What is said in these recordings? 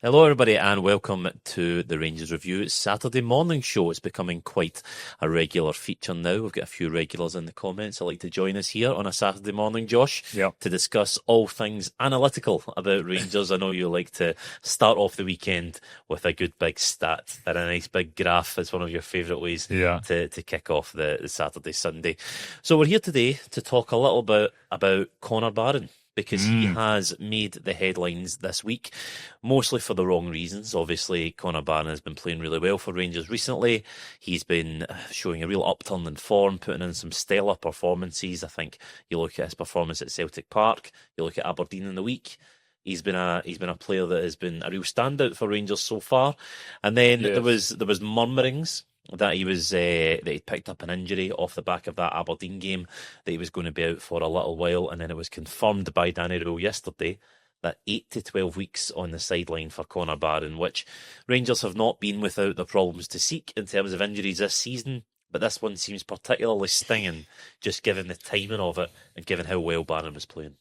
Hello everybody and welcome to the Rangers Review. It's Saturday morning show. It's becoming quite a regular feature now. We've got a few regulars in the comments I'd like to join us here on a Saturday morning, Josh, to discuss all things analytical about Rangers. I know you like to start off the weekend with a good big stat and a nice big graph. It's one of your favourite ways to kick off the Saturday, Sunday. So we're here today to talk a little bit about Connor Barron, because he has made the headlines this week, mostly for the wrong reasons. Obviously, Connor Barron has been playing really well for Rangers recently. He's been showing a real upturn in form, putting in some stellar performances. I think you look at his performance at Celtic Park, you look at Aberdeen in the week, he's been a player that has been a real standout for Rangers so far. And then there was murmurings that he was that he picked up an injury off the back of that Aberdeen game, that he was going to be out for a little while, and then it was confirmed by Danny Rule yesterday that 8 to 12 weeks on the sideline for Connor Barron, which Rangers have not been without the problems to seek in terms of injuries this season, but this one seems particularly stinging, just given the timing of it and given how well Barron was playing.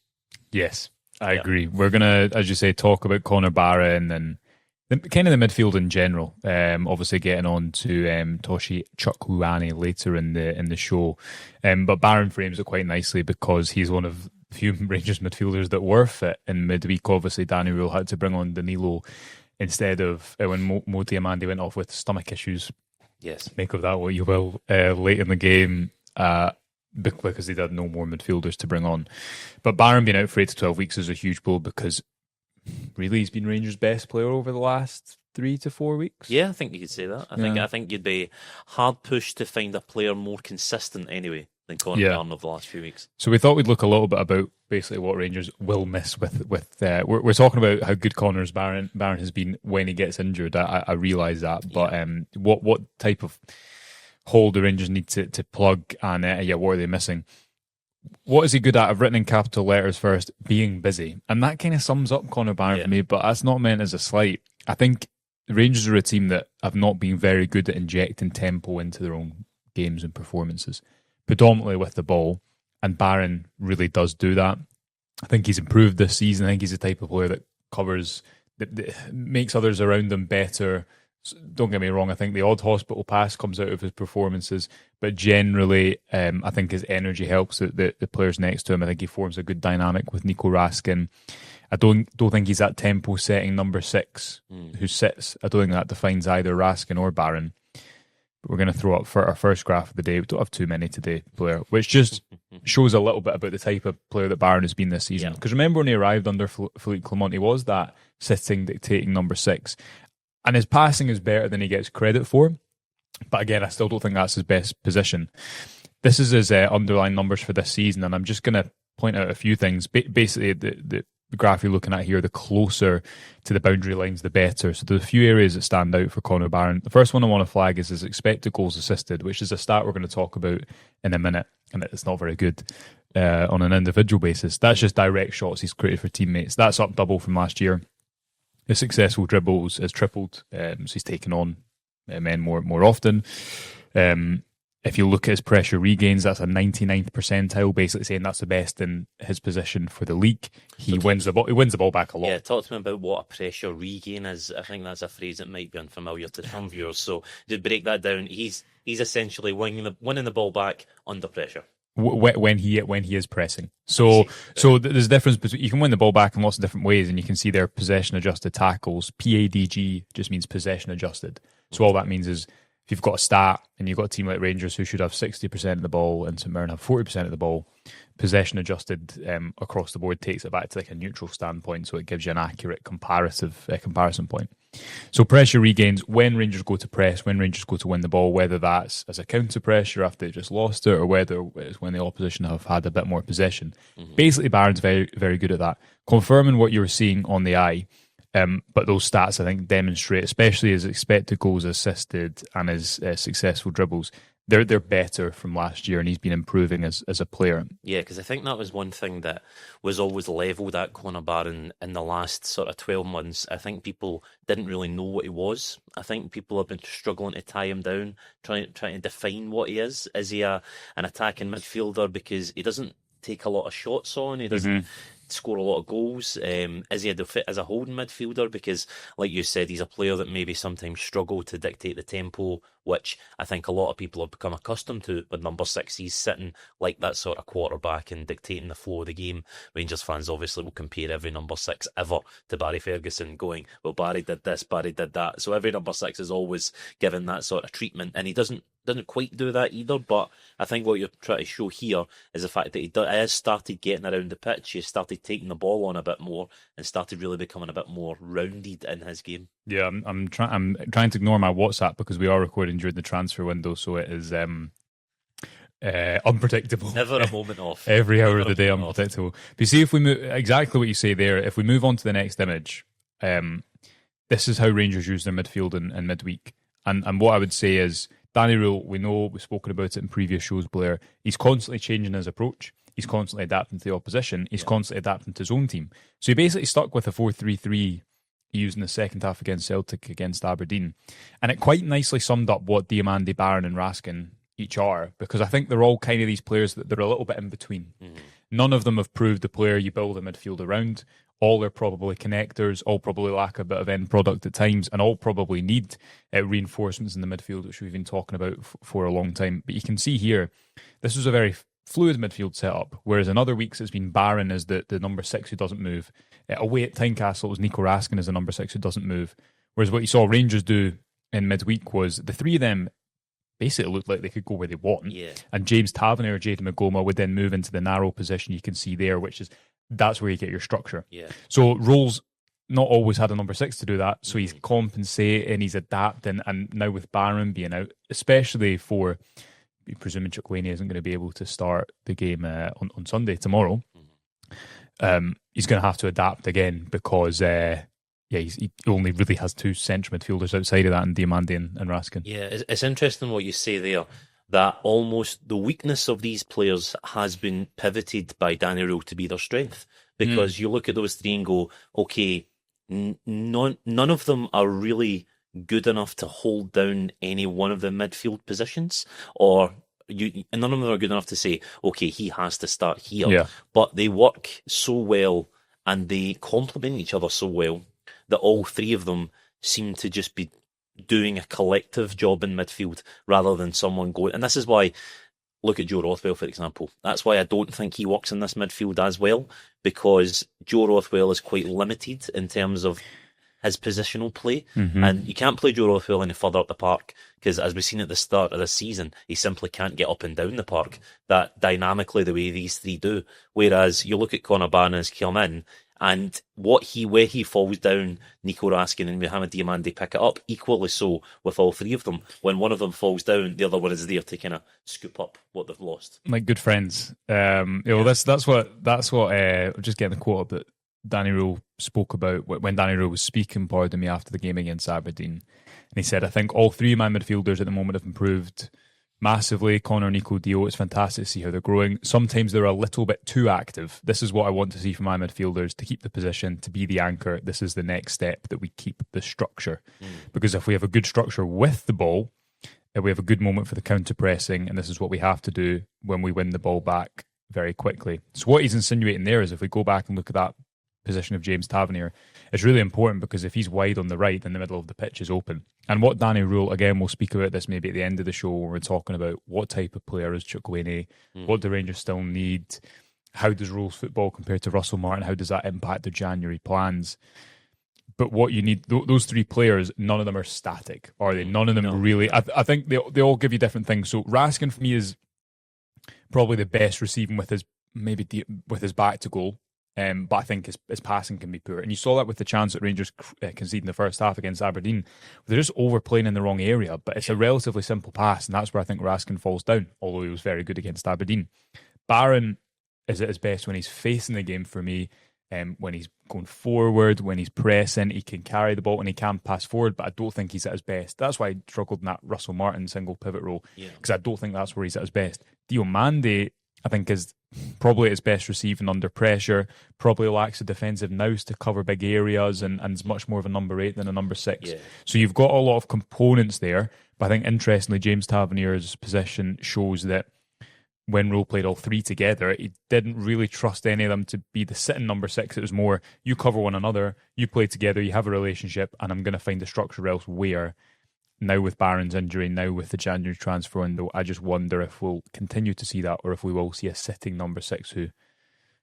Yes, I agree. We're going to, as you say, talk about Connor Barron and kind of the midfield in general. Obviously getting on to Toshi Chukwuani later in the show. But Barron frames it quite nicely because he's one of the few Rangers midfielders that were fit in midweek. Obviously, Danny Rule had to bring on Danilo instead of when Mo Diamandi went off with stomach issues. Yes. Make of that what you will. Late in the game, because they had no more midfielders to bring on. But Barron being out for 8 to 12 weeks is a huge blow because really he's been Rangers' best player over the last 3 to 4 weeks. Yeah, I think you could say that. I think you'd be hard pushed to find a player more consistent anyway than Connor Barron over the last few weeks. So we thought we'd look a little bit about basically what Rangers will miss with we're talking about how good Connor's Barron has been when he gets injured. I realise that, but what type of hole do Rangers need to plug, and what are they missing? What is he good at? I've written in capital letters first, being busy. And that kind of sums up Connor Barron for me, but that's not meant as a slight. I think the Rangers are a team that have not been very good at injecting tempo into their own games and performances, predominantly with the ball, and Barron really does do that. I think he's improved this season. I think he's the type of player that covers, that makes others around him better. Don't get me wrong, I think the odd hospital pass comes out of his performances, but generally I think his energy helps the players next to him. I think he forms a good dynamic with Nico Raskin. I don't think he's that tempo setting number 6 who sits. I don't think that defines either Raskin or Barron. But we're going to throw up for our first graph of the day. We don't have too many today, Blair, which just shows a little bit about the type of player that Barron has been this season. Because remember when he arrived under Philippe Clement, he was that sitting, dictating number 6. And his passing is better than he gets credit for. But again, I still don't think that's his best position. This is his underlying numbers for this season, and I'm just going to point out a few things. Basically, the graph you're looking at here, the closer to the boundary lines, the better. So there's a few areas that stand out for Connor Barron. The first one I want to flag is his expected goals assisted, which is a stat we're going to talk about in a minute, and it's not very good on an individual basis. That's just direct shots he's created for teammates. That's up double from last year. His successful dribbles has tripled, so he's taken on men more often. If you look at his pressure regains, that's a 99th percentile, basically saying that's the best in his position for the league. He wins the ball back a lot. Yeah, talk to me about what a pressure regain is. I think that's a phrase that might be unfamiliar to some viewers. So to break that down, he's essentially winning the ball back under pressure. When he is pressing. So there's a difference between, you can win the ball back in lots of different ways, and you can see their possession adjusted tackles. PADG just means possession adjusted. So all that means is if you've got a stat and you've got a team like Rangers who should have 60% of the ball and St Mirren have 40% of the ball, possession adjusted across the board takes it back to like a neutral standpoint, so it gives you an accurate comparison point. So pressure regains when Rangers go to press, when Rangers go to win the ball, whether that's as a counter pressure after they just lost it, or whether it's when the opposition have had a bit more possession. Basically, Barron's very, very good at that. Confirming what you're seeing on the eye, but those stats, I think, demonstrate, especially his expected goals assisted and his successful dribbles, they're better from last year, and he's been improving as a player. Yeah, because I think that was one thing that was always levelled at Connor Barron in the last sort of 12 months. I think people didn't really know what he was. I think people have been struggling to tie him down, trying to define what he is. Is he an attacking midfielder? Because he doesn't take a lot of shots on. He doesn't score a lot of goals? Is he a fit as a holding midfielder? Because, like you said, he's a player that maybe sometimes struggle to dictate the tempo, which I think a lot of people have become accustomed to with number 6. He's sitting like that sort of quarterback and dictating the flow of the game. Rangers fans obviously will compare every number 6 ever to Barry Ferguson, going, well, Barry did this, Barry did that. So every number 6 is always given that sort of treatment, and he doesn't quite do that either. But I think what you're trying to show here is the fact that he has started getting around the pitch. He started taking the ball on a bit more and started really becoming a bit more rounded in his game. Yeah, I'm trying to ignore my WhatsApp because we are recording during the transfer window, so it is unpredictable. Never a moment off. Every hour of the day, unpredictable. But you see, if we move, exactly what you say there, if we move on to the next image, this is how Rangers use their midfield in midweek. And what I would say is, Danny Rule, we know, we've spoken about it in previous shows, Blair, he's constantly changing his approach. He's constantly adapting to the opposition. He's constantly adapting to his own team. So he basically stuck with a 4-3-3 he used in the second half against Celtic, against Aberdeen. And it quite nicely summed up what Diomande, Barron and Raskin each are, because I think they're all kind of these players that they're a little bit in between. None of them have proved the player you build a midfield around. All are probably connectors, all probably lack a bit of end product at times, and all probably need reinforcements in the midfield, which we've been talking about for a long time. But you can see here, this was a very fluid midfield setup, whereas in other weeks it's been Barron as the number 6 who doesn't move. Away at Tynecastle, it was Nico Raskin as the number 6 who doesn't move. Whereas what you saw Rangers do in midweek was the three of them basically looked like they could go where they want. Yeah. And James Tavernier or Jayden Magoma would then move into the narrow position you can see there, which is, that's where you get your structure. Yeah. So Rolls not always had a number 6 to do that, so he's compensating, he's adapting, and now with Barron being out, especially for presuming Chukwuani isn't going to be able to start the game on Sunday, tomorrow, he's going to have to adapt again because he only really has 2 central midfielders outside of that, and Diomande and Raskin. Yeah, it's interesting what you say there, that almost the weakness of these players has been pivoted by Danny Rule to be their strength. Because you look at those 3 and go, okay, none of them are really good enough to hold down any one of the midfield positions, and none of them are good enough to say, okay, he has to start here. Yeah. But they work so well and they complement each other so well that all 3 of them seem to just be doing a collective job in midfield rather than someone going. And this is why, look at Joe Rothwell, for example. That's why I don't think he works in this midfield as well, because Joe Rothwell is quite limited in terms of his positional play. And you can't play Joe Rothwell any further up the park because, as we've seen at the start of this season, he simply can't get up and down the park that dynamically the way these 3 do. Whereas you look at Conor Barron as Clement, and where he falls down, Nico Raskin and Mohamed Diomande pick it up, equally so with all 3 of them. When one of them falls down, the other one is there to kind of scoop up what they've lost. Like good friends. That's what just getting the quote up that Danny Rule spoke about when Danny Rule was speaking, pardon me, after the game against Aberdeen. And he said, I think all 3 of my midfielders at the moment have improved massively. Connor, Nico, Dio, it's fantastic to see how they're growing. Sometimes they're a little bit too active. This is what I want to see from my midfielders, to keep the position, to be the anchor. This is the next step, that we keep the structure. Because if we have a good structure with the ball, we have a good moment for the counter-pressing, and this is what we have to do when we win the ball back very quickly. So what he's insinuating there is, if we go back and look at that position of James Tavernier, it's really important, because if he's wide on the right, then the middle of the pitch is open. And what Danny Rule, again, we'll speak about this maybe at the end of the show when we're talking about what type of player is Chukwuani, what do Rangers still need, how does Rule's football compare to Russell Martin, how does that impact their January plans. But what you need, those 3 players, none of them are static, are they? None of them really. I think they all give you different things. So Raskin for me is probably the best receiving with his back to goal. But I think his passing can be poor. And you saw that with the chance that Rangers conceded in the first half against Aberdeen. They're just overplaying in the wrong area, but it's a relatively simple pass, and that's where I think Raskin falls down, although he was very good against Aberdeen. Barron is at his best when he's facing the game for me, when he's going forward, when he's pressing, he can carry the ball and he can pass forward, but I don't think he's at his best. That's why I struggled in that Russell Martin single pivot role, because I don't think that's where he's at his best. Diomande, I think, is probably at his best receiving under pressure, probably lacks the defensive nous to cover big areas, and is much more of a number 8 than a number 6. Yeah. So you've got a lot of components there, but I think interestingly, James Tavernier's position shows that when Rowe played all three together, he didn't really trust any of them to be the sitting number six. It was more, you cover one another, you play together, you have a relationship, and I'm going to find a structure elsewhere. Now with Barron's injury, now with the January transfer window, I just wonder if we'll continue to see that, or if we will see a sitting number six who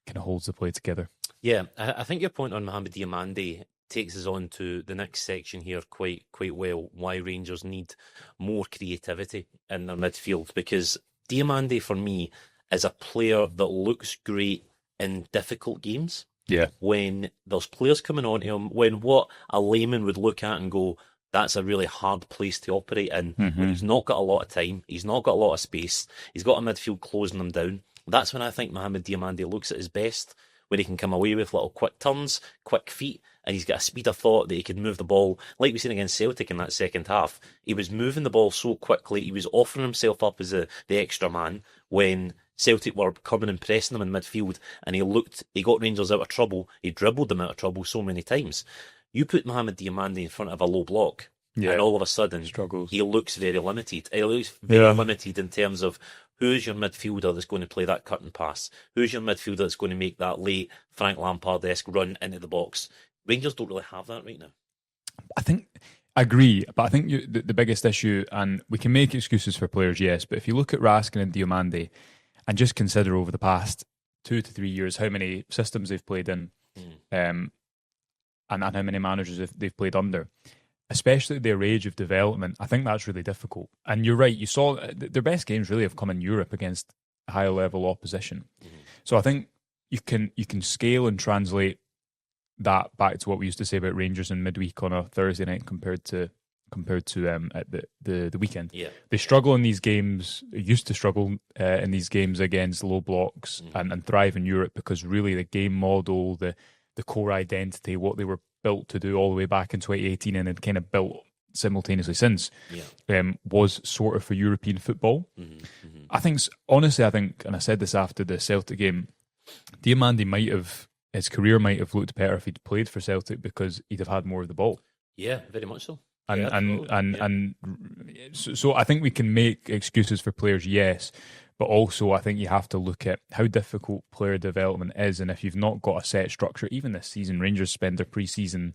kind of holds the play together. Yeah, I think your point on Mohamed Diamande takes us on to the next section here quite well, why Rangers need more creativity in their midfield, because Diamande, for me, is a player that looks great in difficult games. Yeah. When there's players coming on to him, when what a layman would look at and go, that's a really hard place to operate in. When he's not got a lot of time, he's not got a lot of space, he's got a midfield closing him down. That's when I think Mohamed Diamande looks at his best, when he can come away with little quick turns, quick feet, and he's got a speed of thought that he can move the ball. Like we seen against Celtic in that second half, he was moving the ball so quickly, he was offering himself up as the extra man when Celtic were coming and pressing him in midfield, and he got Rangers out of trouble, he dribbled them out of trouble so many times. You put Mohamed Diamande in front of a low block, and all of a sudden, he looks very limited. He looks very limited in terms of who's your midfielder that's going to play that cut and pass? Who's your midfielder that's going to make that late Frank Lampard-esque run into the box? Rangers don't really have that right now. I agree, but I think the biggest issue, and we can make excuses for players, yes, but if you look at Raskin and Diamande and just consider over the past 2 to 3 years how many systems they've played in, and how many managers they've played under, especially at their age of development, I think that's really difficult. And you're right, you saw their best games really have come in Europe against higher level opposition. So I think you can scale and translate that back to what we used to say about Rangers in midweek on a Thursday night compared to at the weekend. Yeah. They struggle in these games, used to struggle in these games against low blocks and thrive in Europe because really the game model, the core identity, what they were built to do all the way back in 2018 and had kind of built simultaneously since, was sort of for European football. I think, honestly, and I said this after the Celtic game, Diamande his career might have looked better if he'd played for Celtic because he'd have had more of the ball. Yeah, very much so. So I think we can make excuses for players, yes, but also I think you have to look at how difficult player development is, and if you've not got a set structure, even this season, Rangers spend their pre-season,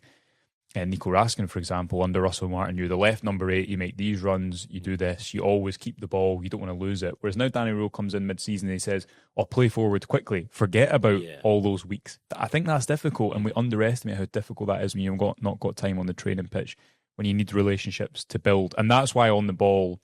Nico Raskin, for example, under Russell Martin, you're the left number 8, you make these runs, you do this, you always keep the ball, you don't want to lose it. Whereas now Danny Rowe comes in mid-season and he says, I'll play forward quickly, forget about all those weeks. I think that's difficult, and we underestimate how difficult that is when you've not got time on the training pitch, when you need relationships to build. And that's why on the ball,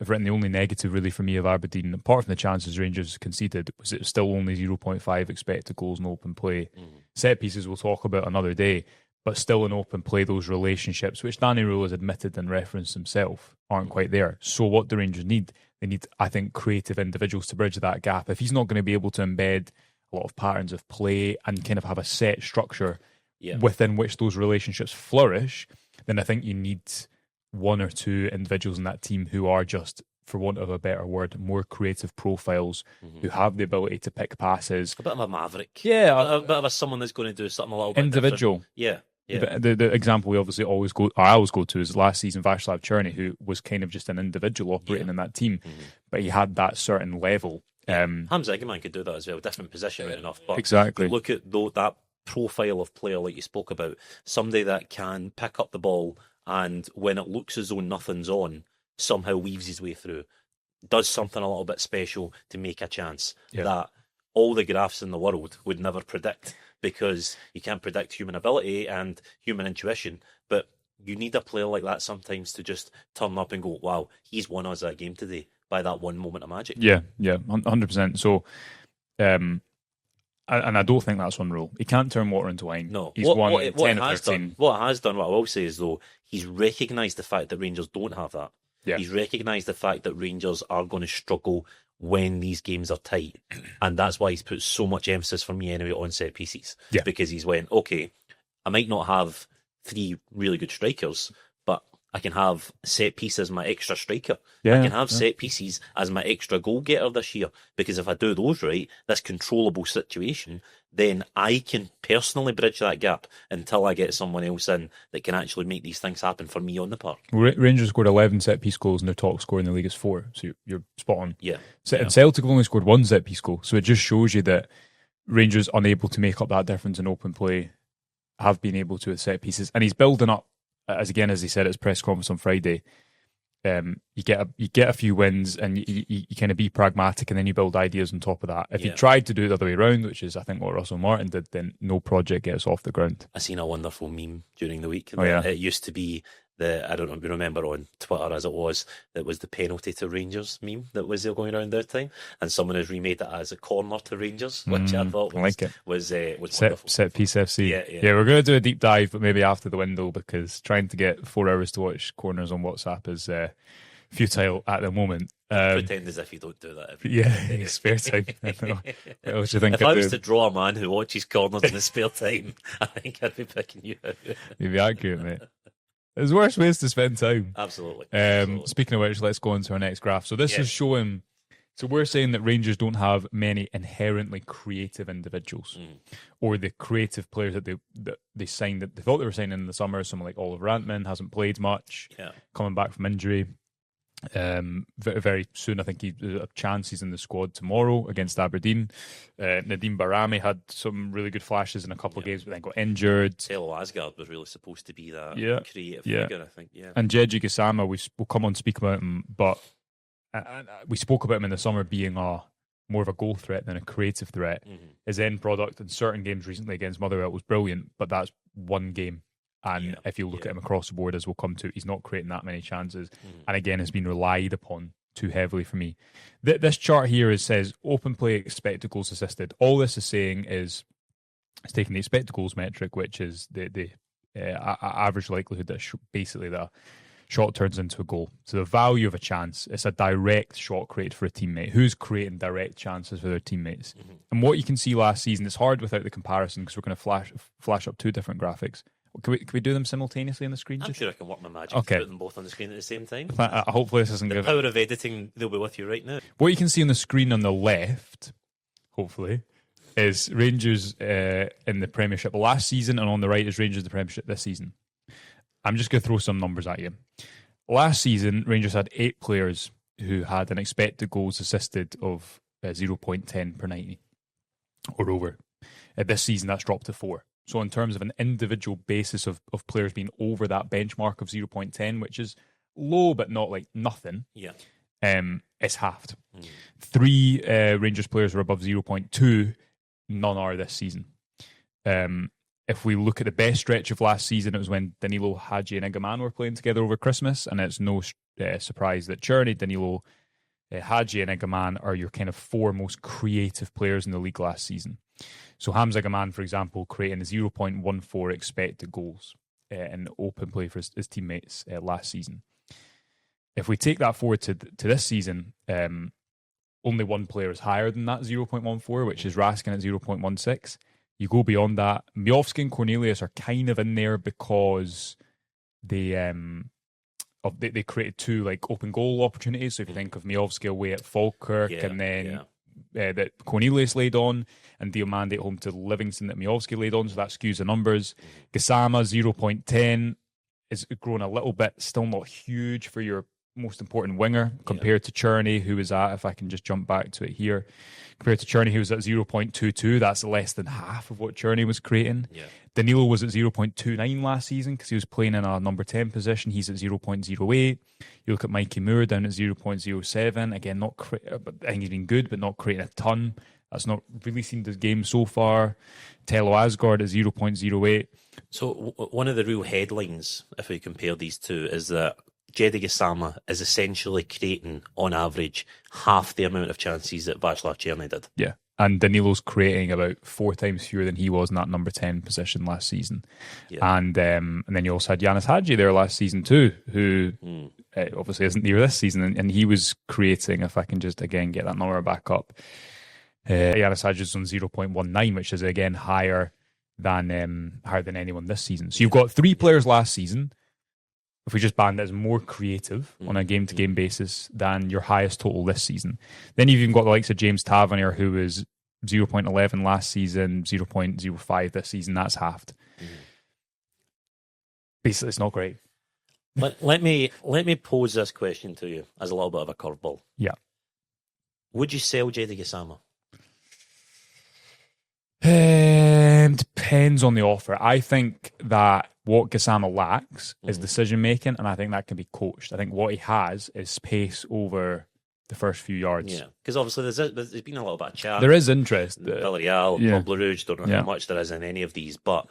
I've written the only negative really for me of Aberdeen, apart from the chances Rangers conceded, was it was still only 0.5 expected goals in open play. Set pieces we'll talk about another day, but still in open play, those relationships, which Danny Rule has admitted and referenced himself, aren't quite there. So what the Rangers need, they need, I think, creative individuals to bridge that gap. If he's not going to be able to embed a lot of patterns of play and kind of have a set structure within which those relationships flourish, then I think you need one or two individuals in that team who are just, for want of a better word, more creative profiles, who have the ability to pick passes. A bit of a maverick. Yeah. A bit of someone that's going to do something a little bit individual. Different. Yeah. The example we obviously always go to is last season Václav Černý, who was kind of just an individual operating in that team, but he had that certain level. Hamza Egeman could do that as well, different position right enough. But exactly. Look at that profile of player like you spoke about, somebody that can pick up the ball and when it looks as though nothing's on, somehow weaves his way through, does something a little bit special to make a chance that all the graphs in the world would never predict, because you can't predict human ability and human intuition, but you need a player like that sometimes to just turn up and go, wow, he's won us that game today by that one moment of magic. Yeah, 100%. So, and I don't think that's on Rule. He can't turn water into wine. No. He's won 10 or 13. What has done, what I will say is, though, he's recognised the fact that Rangers don't have that. Yeah. He's recognised the fact that Rangers are going to struggle when these games are tight. And that's why he's put so much emphasis, for me anyway, on set pieces. Yeah. Because he's went, okay, I might not have 3 really good strikers, but I can have set piece as my extra striker. Yeah, I can have set pieces as my extra goal getter this year, because if I do those right, this controllable situation, then I can personally bridge that gap until I get someone else in that can actually make these things happen for me on the park. Rangers scored 11 set-piece goals and their top score in the league is 4, so you're spot on. Yeah. And Celtic have only scored 1 set-piece goal, so it just shows you that Rangers, unable to make up that difference in open play, have been able to with set-pieces. And he's building up, as he said at his press conference on Friday, you get a few wins and you kind of be pragmatic, and then you build ideas on top of that. If you tried to do it the other way around, which is I think what Russell Martin did, then no project gets off the ground. I seen a wonderful meme during the week. Oh, yeah. It used to be I don't remember on Twitter as it was the penalty to Rangers meme that was going around that time, and someone has remade it as a corner to Rangers, which I thought was wonderful. Set piece FC. Yeah, we're going to do a deep dive, but maybe after the window, because trying to get 4 hours to watch corners on WhatsApp is futile at the moment. Pretend as if you don't do that every day. Yeah, spare time. What do you think? If I was to draw a man who watches corners in his spare time, I think I'd be picking you out. You'd be accurate, mate. There's worse ways to spend time. Absolutely. Speaking of which, let's go on to our next graph. So this is showing. So we're saying that Rangers don't have many inherently creative individuals, or the creative players that they signed that they thought they were signing in the summer. Someone like Oliver Antman hasn't played much, coming back from injury. Very, very soon, I think he has chances in the squad tomorrow against Aberdeen. Nadim Barami had some really good flashes in a couple of games, but then got injured. Telo Asgard was really supposed to be that creative figure, I think. Yeah, and Jeji Gisama, we'll come on and speak about him, but we spoke about him in the summer being more of a goal threat than a creative threat. His end product in certain games recently against Motherwell was brilliant, but that's one game. And if you look at him across the board, as we'll come to, he's not creating that many chances. And again, has been relied upon too heavily for me. This chart here says open play expected goals assisted. All this is saying is it's taking the expected goals metric, which is the average likelihood that basically the shot turns into a goal. So the value of a chance, it's a direct shot created for a teammate. Who's creating direct chances for their teammates? And what you can see last season, it's hard without the comparison because we're going to flash up 2 different graphics. Can we do them simultaneously on the screen? I'm sure I can work my magic to put them both on the screen at the same time. Hopefully this isn't the power of editing. They'll be with you right now. What you can see on the screen on the left, hopefully, is Rangers in the Premiership last season, and on the right is Rangers in the Premiership this season. I'm just going to throw some numbers at you. Last season, Rangers had 8 players who had an expected goals assisted of 0.10 per 90 or over. This season, that's dropped to 4. So in terms of an individual basis of players being over that benchmark of 0.10, which is low but not like nothing, it's halved. 3 Rangers players were above 0.2, none are this season. If we look at the best stretch of last season, it was when Danilo, Hagi and Igaman were playing together over Christmas, and it's no surprise that Czerny, Danilo, Hagi and Igaman are your kind of 4 most creative players in the league last season. So Hamza Gaman, for example, creating a 0.14 expected goals in open play for his teammates last season. If we take that forward to this season, only 1 player is higher than that 0.14, which is Raskin at 0.16. You go beyond that, Miovski and Cornelius are kind of in there because they created 2 like open goal opportunities. So if you think of Miovski away at Falkirk and then that Cornelius laid on, and Diomande at home to Livingston that Miovski laid on, so that skews the numbers. Gisama 0.10 is grown a little bit, still not huge for your most important winger compared to Czerny, who was at, if I can just jump back to it here, compared to Czerny, who was at 0.22. That's less than half of what Czerny was creating. Danilo was at 0.29 last season because he was playing in a number 10 position. He's at 0.08. You look at Mikey Moore down at 0.07. Again, I think he's been good, but not creating a ton. That's not really seen the game so far. Telo Asgard at 0.08. So one of the real headlines, if we compare these two, is that Jedi Gisama is essentially creating, on average, half the amount of chances that Václav Czerny did. Yeah, and Danilo's creating about 4 times fewer than he was in that number 10 position last season. And then you also had Yanis Hagi there last season too, who obviously isn't there this season, and he was creating, if I can just again get that number back up, Yanis Hagi is on 0.19, which is again higher than anyone this season. So you've got 3 players last season if we just band it as more creative on a game-to-game basis than your highest total this season. Then you've even got the likes of James Tavernier, who was 0.11 last season, 0.05 this season. That's halved. Basically, it's not great. Let me pose this question to you as a little bit of a curveball. Yeah. Would you sell Jedi Gassama? Depends on the offer. I think that what Gassama lacks is decision making, and I think that can be coached. I think what he has is pace over the first few yards. Yeah, because obviously there's been a little bit of chat. There is interest. Villarreal, Club Blue Rouge, don't know how much there is in any of these, but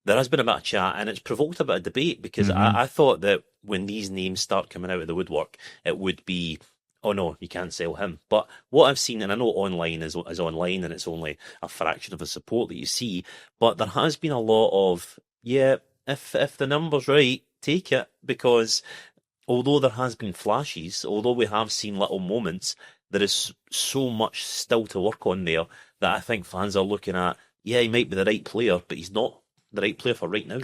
there has been a bit of chat, and it's provoked a bit of debate, because I thought that when these names start coming out of the woodwork, it would be, oh no, you can't sell him. But what I've seen, and I know online is online, and it's only a fraction of the support that you see, but there has been a lot of, if the number's right, take it, because although there has been flashes, although we have seen little moments, there is so much still to work on there that I think fans are looking at, he might be the right player, but he's not the right player for right now.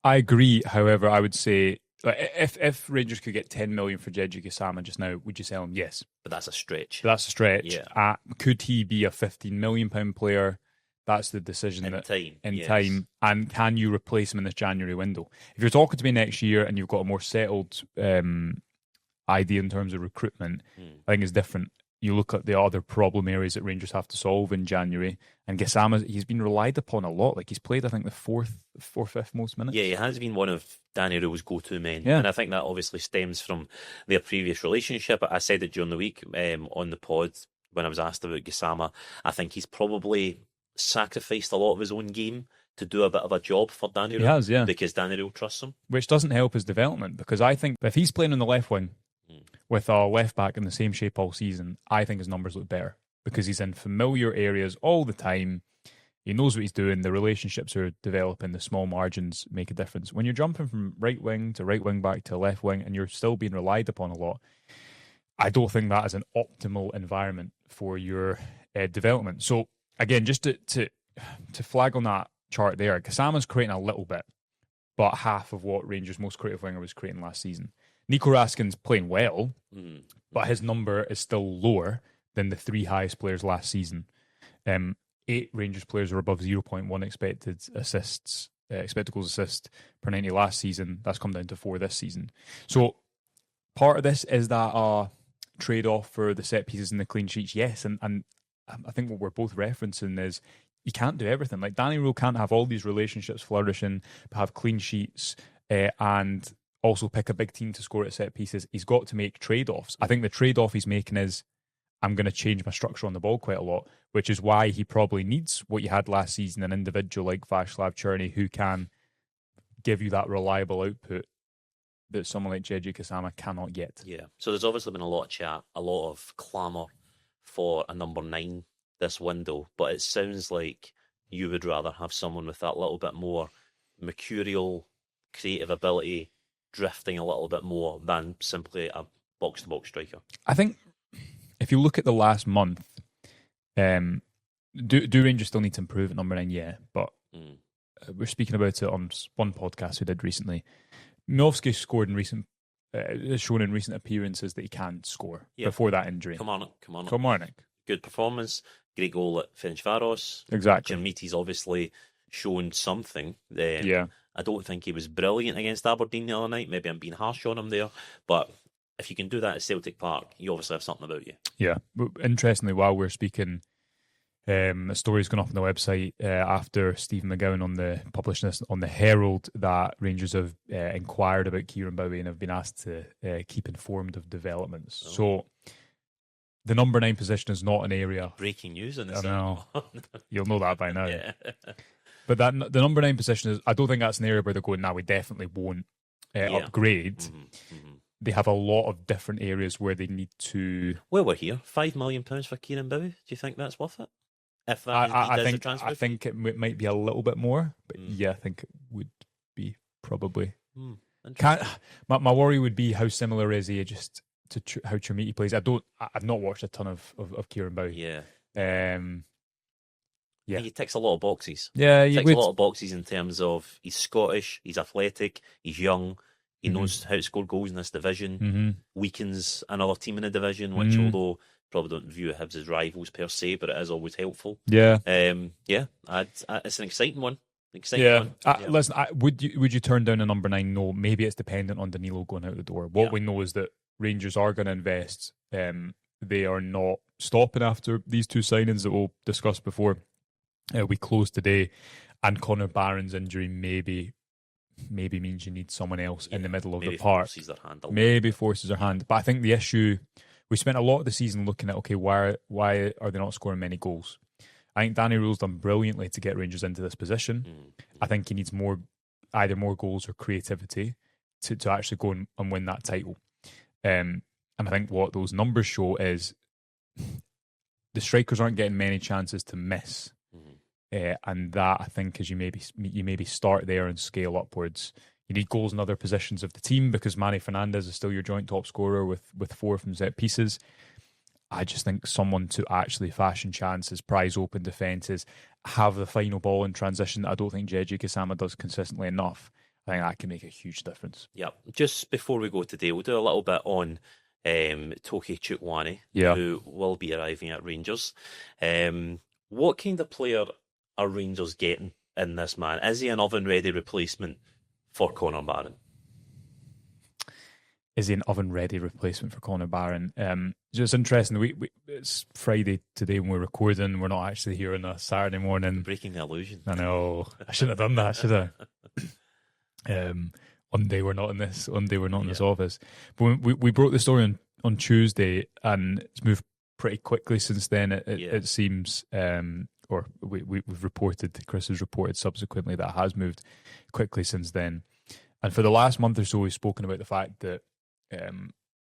I agree. However, I would say, if Rangers could get 10 million for Jeji Gassama just now, would you sell him? Yes. But that's a stretch. Yeah. Could he be a £15 million player? That's the decision. In time. And can you replace him in this January window? If you're talking to me next year and you've got a more settled idea in terms of recruitment, I think it's different. You look at the other problem areas that Rangers have to solve in January, and Gassama, he's been relied upon a lot. Like, he's played, I think, the fifth most minutes. Yeah, he has been one of Danny Rio's go-to men. Yeah. And I think that obviously stems from their previous relationship. I said it during the week on the pod when I was asked about Gassama. I think he's probably sacrificed a lot of his own game to do a bit of a job for Danny Rio. He has, yeah. Because Danny Rio trusts him. Which doesn't help his development, because I think if he's playing on the left wing with a left back in the same shape all season, I think his numbers look better, because he's in familiar areas all the time. He knows what he's doing. The relationships are developing. The small margins make a difference. When you're jumping from right wing to right wing back to left wing and you're still being relied upon a lot, I don't think that is an optimal environment for your development. So again, just to flag on that chart there, Gassama's creating a little bit, but half of what Rangers' most creative winger was creating last season. Nico Raskin's playing well, but his number is still lower than the three highest players last season. 8 Rangers players are above 0.1 expected goals assist per 90 last season. That's come down to 4 this season. So part of this is that a trade-off for the set pieces and the clean sheets, yes, and I think what we're both referencing is you can't do everything. Like, Danny Rose can't have all these relationships flourishing, have clean sheets, and also pick a big team to score at set pieces. He's got to make trade-offs. I think the trade-off he's making is, I'm going to change my structure on the ball quite a lot, which is why he probably needs what you had last season, an individual like Václav Černý who can give you that reliable output that someone like Jeji Gassama cannot get. Yeah. So there's obviously been a lot of chat, a lot of clamour for a number 9 this window, but it sounds like you would rather have someone with that little bit more mercurial, creative ability, drifting a little bit more than simply a box-to-box striker. I think if you look at the last month, do Rangers still need to improve at number 9? Yeah, but we're speaking about it on one podcast we did recently. Miovski scored in recent, shown in recent appearances that he can score before that injury. Come on. Good performance. Great goal at Ferencváros. Exactly. Jermiti's obviously shown something. I don't think he was brilliant against Aberdeen the other night. Maybe I'm being harsh on him there. But if you can do that at Celtic Park, you obviously have something about you. Yeah. Interestingly, while we're speaking, a story's gone up on the website after Stephen McGowan published this on the Herald that Rangers have inquired about Kieran Bowie and have been asked to keep informed of developments. Oh. So the number 9 position is not an area. Breaking news in this. I know. You'll know that by now. Yeah. But the number 9 position is, I don't think that's an area where they're going, now we definitely won't upgrade. Mm-hmm. They have a lot of different areas where they need to... Well, we're here. £5 million for Kieran Bowie. Do you think that's worth it? If that I think it might be a little bit more, but yeah, I think it would be probably. My worry would be how similar is he just to how Chermiti plays. I've not watched a ton of Kieran Bowie. Yeah. He ticks a lot of boxes. Yeah, he ticks a lot of boxes in terms of he's Scottish, he's athletic, he's young, He knows how to score goals in this division. Weakens another team in the division, which although probably don't view Hibs as rivals per se, but it is always helpful. Yeah. It's an exciting one. Listen, would you turn down a number 9? No, maybe it's dependent on Danilo going out the door. What we know is that Rangers are going to invest. They are not stopping after these two signings that we'll discuss before we close today. And Connor Barron's injury maybe means you need someone else in the middle of the park. Forces their hand. But I think the issue, we spent a lot of the season looking at, okay, why are they not scoring many goals? I think Danny Röhl's done brilliantly to get Rangers into this position. I think he needs either more goals or creativity to actually go and win that title. And I think what those numbers show is the strikers aren't getting many chances to miss. And that, I think, is you maybe start there and scale upwards. You need goals in other positions of the team because Manny Fernandez is still your joint top scorer with 4 from set pieces. I just think someone to actually fashion chances, prize open defences, have the final ball in transition that I don't think Jeji Kasama does consistently enough. I think that can make a huge difference. Yeah. Just before we go today, we'll do a little bit on Toke Chukwuani, who will be arriving at Rangers. What kind of player are Rangers getting in this man? Is he an oven-ready replacement for Connor Barron? Is he an oven-ready replacement for Connor Barron? So it's interesting. It's Friday today when we're recording. We're not actually here on a Saturday morning. Breaking the illusion. I know. I shouldn't have done that, should I? One day we're not in this. One day we're not in this office. But we broke the story on Tuesday, and it's moved pretty quickly since then. It seems, or we've reported. Chris has reported subsequently that it has moved quickly since then. And for the last month or so, we've spoken about the fact that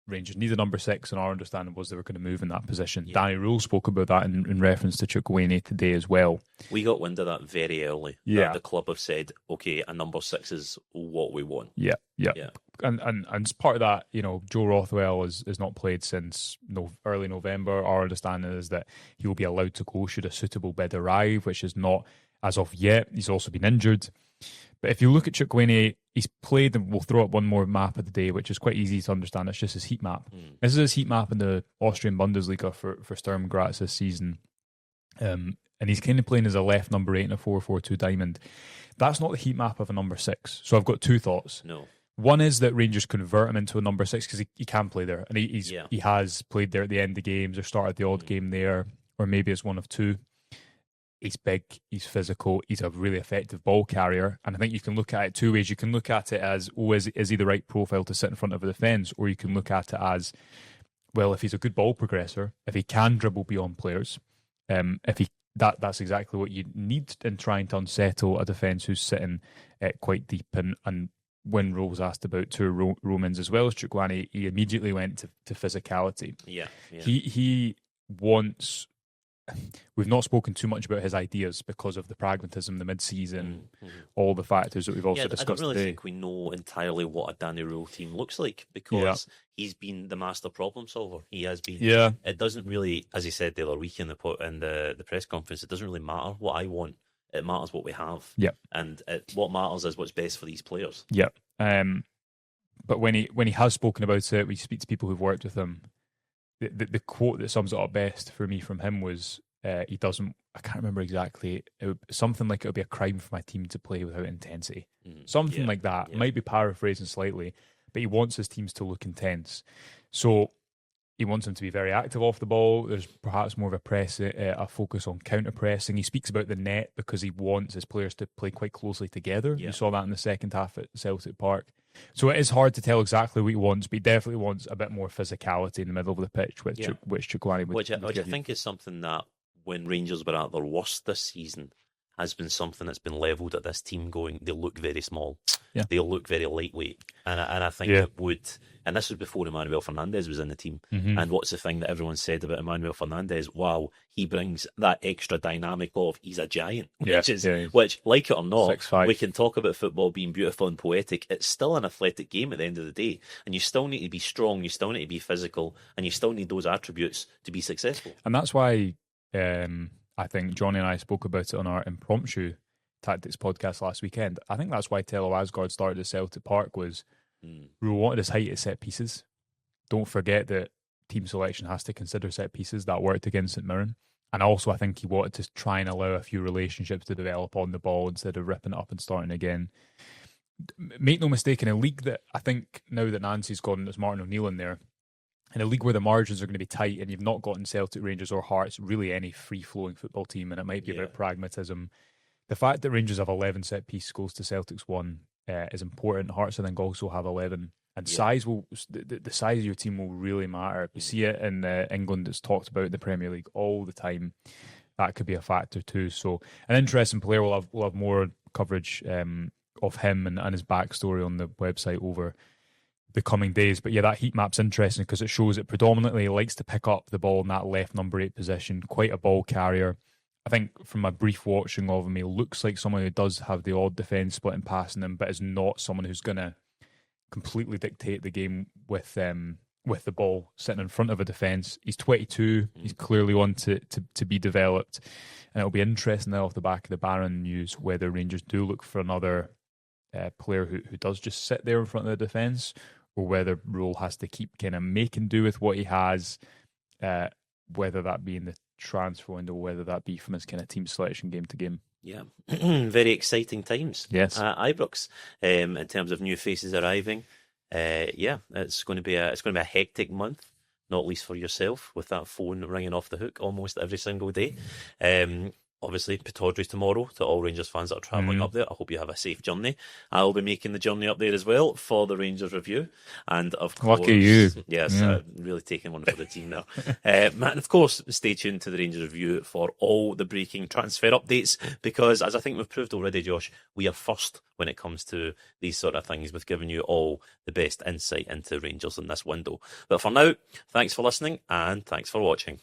Rangers need a number 6, and our understanding was they were going to move in that position. Danny Röhl spoke about that in reference to Chukwuani today as well. We got wind of that very early. Yeah, the club have said, okay, a number 6 is what we want. Yeah. And as part of that, Joe Rothwell is not played since early November. Our understanding is that he will be allowed to go should a suitable bid arrive, which is not as of yet. He's also been injured. But if you look at Chukwuani, he's played, and we'll throw up one more map of the day, which is quite easy to understand. It's just his heat map. This is his heat map in the Austrian Bundesliga for Sturm Graz this season. And he's kind of playing as a left number 8 in a 4-4-2 diamond. That's not the heat map of a number 6. So I've got two thoughts. No. One is that Rangers convert him into a number 6 because he can play there. And he has played there at the end of games or started the odd game there, or maybe it's one of two. He's big, he's physical, he's a really effective ball carrier. And I think you can look at it two ways. You can look at it as, is he the right profile to sit in front of a defence? Or you can look at it as, well, if he's a good ball progressor, if he can dribble beyond players, that's exactly what you need in trying to unsettle a defence who's sitting quite deep. And when Röhl was asked about two Romans as well as Chukwuani, he immediately went to physicality. Yeah. He wants... We've not spoken too much about his ideas because of the pragmatism, the mid-season, all the factors that we've also discussed today. I don't really think we know entirely what a Danny Röhl team looks like because he's been the master problem solver. He has been. Yeah. It doesn't really, as he said the other week in the press conference, it doesn't really matter what I want. It matters what we have. Yeah. And what matters is what's best for these players. Yeah. But when he has spoken about it, we speak to people who've worked with him. The quote that sums it up best for me from him was, he doesn't, I can't remember exactly, something like it would be a crime for my team to play without intensity. Something like that. Might be paraphrasing slightly, but he wants his teams to look intense. So he wants them to be very active off the ball. There's perhaps more of a focus on counter-pressing. He speaks about the net because he wants his players to play quite closely together. You saw that in the second half at Celtic Park. So it is hard to tell exactly what he wants, but he definitely wants a bit more physicality in the middle of the pitch, which Chukwuani would. Which I think is something that when Rangers were at their worst this season has been something that's been levelled at this team going, they look very small. They look very lightweight. And I think it would, and this was before Emmanuel Fernandez was in the team. And what's the thing that everyone said about Emmanuel Fernandez? Wow, he brings that extra dynamic of he's a giant, which, like it or not, 6'5". we can talk about football being beautiful and poetic. It's still an athletic game at the end of the day. And you still need to be strong, you still need to be physical, and you still need those attributes to be successful. And that's why I think Johnny and I spoke about it on our impromptu tactics podcast last weekend. I think that's why Tello Asgard started at Celtic Park was Rule wanted his height at set pieces. Don't forget that team selection has to consider set pieces. That worked against St Mirren. And also, I think he wanted to try and allow a few relationships to develop on the ball instead of ripping it up and starting again. Make no mistake, in a league that I think now that Nancy's gone and there's Martin O'Neill in there, in a league where the margins are going to be tight and you've not gotten Celtic, Rangers or Hearts, really any free-flowing football team, and it might be about pragmatism. The fact that Rangers have 11 set-piece goals to Celtic's 1 is important. Hearts, I think, also have 11. And size will the size of your team will really matter. We see it in England. It's talked about in the Premier League all the time. That could be a factor too. So an interesting player. We'll have more coverage of him and his backstory on the website over the coming days. But yeah, that heat map's interesting because it shows it predominantly likes to pick up the ball in that left number 8 position. Quite a ball carrier. I think from my brief watching of him, he looks like someone who does have the odd defence split and passing him, but is not someone who's going to completely dictate the game with the ball sitting in front of a defence. He's 22. He's clearly one to be developed, and it'll be interesting now off the back of the Barron news whether Rangers do look for another player who does just sit there in front of the defence, or whether Rule has to keep kind of making do with what he has, whether that be in the transfer window, whether that be from his kind of team selection game to game. Yeah, very exciting times. Yes, at Ibrox in terms of new faces arriving. It's going to be a hectic month, not least for yourself with that phone ringing off the hook almost every single day. Obviously, Pittodrie tomorrow to all Rangers fans that are travelling up there. I hope you have a safe journey. I'll be making the journey up there as well for the Rangers review. And of course, lucky you. Yes, really taking one for the team now. And of course, stay tuned to the Rangers review for all the breaking transfer updates, because as I think we've proved already, Josh, we are first when it comes to these sort of things, with giving you all the best insight into Rangers in this window. But for now, thanks for listening and thanks for watching.